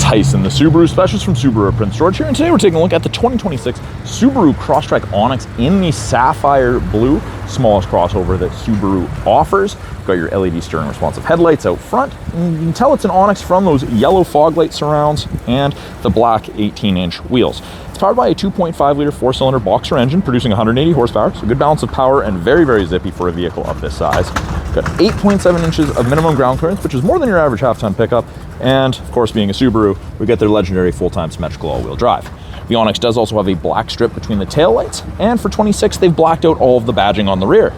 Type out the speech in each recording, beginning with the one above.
Tyson, the Subaru specialist from Subaru Prince George here, and today we're taking a look at the 2026 Subaru Crosstrek Onyx in the Sapphire Blue, smallest crossover that Subaru offers. Got your LED steering responsive headlights out front, and you can tell it's an Onyx from those yellow fog light surrounds and the black 18-inch wheels. It's powered by a 2.5-liter four-cylinder boxer engine producing 180 horsepower, so a good balance of power and very, very zippy for a vehicle of this size. Got 8.7 inches of minimum ground clearance, which is more than your average half-ton pickup, and of course, being a Subaru, we get their legendary full-time symmetrical all-wheel drive. The Onyx does also have a black strip between the taillights, and for 26, they've blacked out all of the badging on the rear.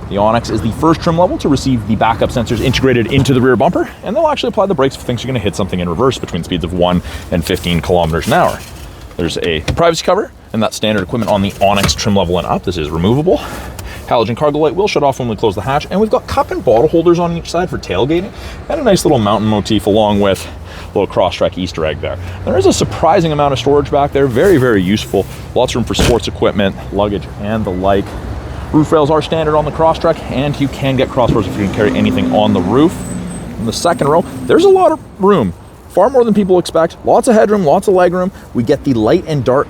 The Onyx is the first trim level to receive the backup sensors integrated into the rear bumper, and they'll actually apply the brakes if things are going to hit something in reverse between speeds of 1 and 15 kilometers an hour. There's a privacy cover, and that's standard equipment on the Onyx trim level and up. This is removable. Halogen cargo light will shut off when we close the hatch, and we've got cup and bottle holders on each side for tailgating, and a nice little mountain motif along with a little Crosstrek Easter egg there. There is a surprising amount of storage back there, very, very useful. Lots of room for sports equipment, luggage, and the like. Roof rails are standard on the Crosstrek, and you can get crossbars if you can carry anything on the roof. In the second row, there's a lot of room, far more than people expect. Lots of headroom, lots of legroom. We get the light and dark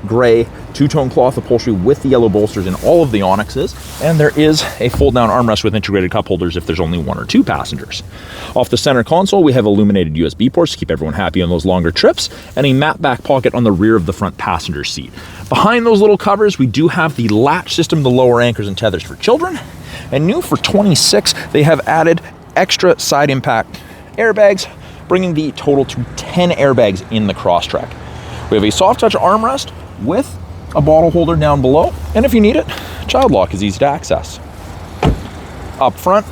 gray two-tone cloth upholstery with the yellow bolsters in all of the Onyxes, and there is a fold-down armrest with integrated cup holders if there's only 1 or 2 passengers. Off the center console, we have illuminated USB ports to keep everyone happy on those longer trips, and a matte back pocket on the rear of the front passenger seat. Behind those little covers, we do have the latch system, the lower anchors and tethers for children, and new for 26, they have added extra side impact airbags, bringing the total to 10 airbags in the Crosstrek. We have a soft touch armrest with a bottle holder down below, and if you need it, child lock is easy to access. Up front,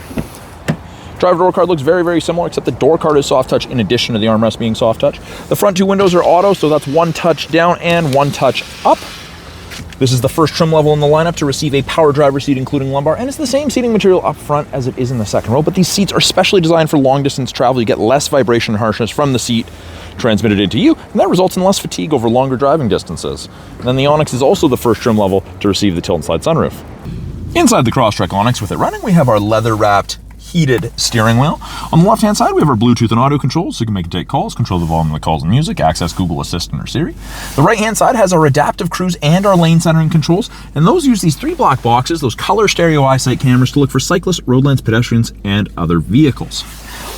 driver door card looks very, very similar, except the door card is soft touch in addition to the armrest being soft touch. The front 2 windows are auto, so that's 1 touch down and 1 touch up. This is the first trim level in the lineup to receive a power driver seat, including lumbar, and it's the same seating material up front as it is in the second row, but these seats are specially designed for long distance travel. You get less vibration and harshness from the seat transmitted into you, and that results in less fatigue over longer driving distances. And then the Onyx is also the first trim level to receive the tilt and slide sunroof. Inside the Crosstrek Onyx with it running, we have our leather wrapped heated steering wheel. On the left hand side, we have our Bluetooth and audio controls, so you can make and take calls, control the volume of the calls and music, access Google Assistant or Siri. The right hand side has our adaptive cruise and our lane centering controls, and those use these 3 black boxes, those color stereo EyeSight cameras, to look for cyclists, road lanes, pedestrians, and other vehicles.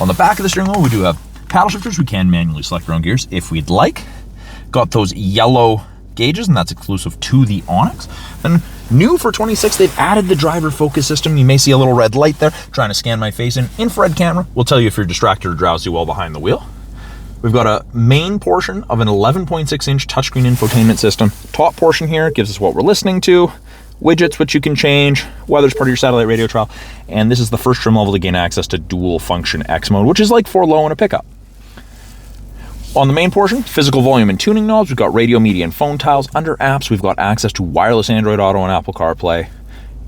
On the back of the steering wheel, we do have paddle shifters. We can manually select our own gears if we'd like. Got those yellow gauges, and that's exclusive to the Onyx. Then new for 26, they've added the driver focus system. You may see a little red light there trying to scan my face. An infrared camera will tell you if you're distracted or drowsy while behind the wheel. We've got a main portion of an 11.6-inch touchscreen infotainment system. Top portion here gives us what we're listening to, widgets which you can change, weather's part of your satellite radio trial, and this is the first trim level to gain access to dual function X mode, which is like 4 low in a pickup. On the main portion, physical volume and tuning knobs. We've got radio, media, and phone tiles. Under apps, we've got access to wireless Android Auto and Apple CarPlay.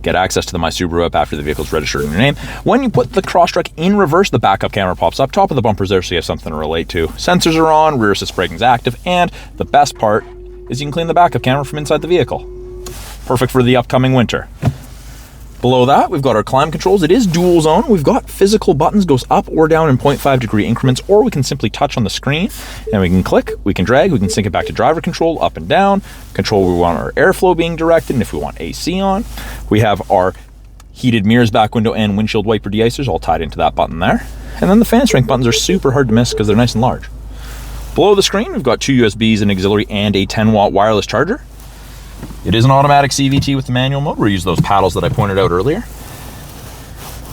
Get access to the My Subaru app after the vehicle's registered in your name. When you put the Crosstrek in reverse, the backup camera pops up. Top of the bumper's there, so you have something to relate to. Sensors are on, rear assist braking's active, and the best part is you can clean the backup camera from inside the vehicle. Perfect for the upcoming winter. Below that, we've got our climate controls. It is dual zone. We've got physical buttons, goes up or down in 0.5 degree increments, or we can simply touch on the screen and we can click, we can drag, we can sync it back to driver control, up and down, control where we want our airflow being directed, and if we want AC on. We have our heated mirrors, back window, and windshield wiper de-icers all tied into that button there. And then the fan strength buttons are super hard to miss because they're nice and large. Below the screen, we've got 2 USBs, an auxiliary, and a 10-watt wireless charger. It is an automatic CVT with the manual mode. We use those paddles that I pointed out earlier.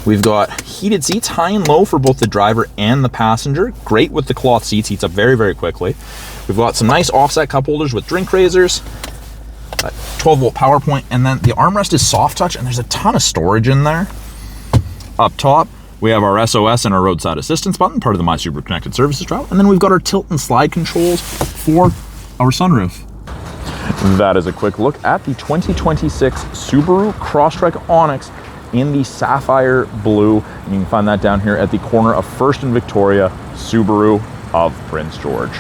We've got heated seats, high and low for both the driver and the passenger. Great with the cloth seats, heats up very, very quickly. We've got some nice offset cup holders with drink raisers, a 12-volt power point, and then the armrest is soft touch, and there's a ton of storage in there. Up top, we have our SOS and our roadside assistance button, part of the My Subaru Connected Services trial, and then we've got our tilt and slide controls for our sunroof. That is a quick look at the 2026 Subaru Crosstrek Onyx in the Sapphire Blue. And you can find that down here at the corner of 1st and Victoria, Subaru of Prince George.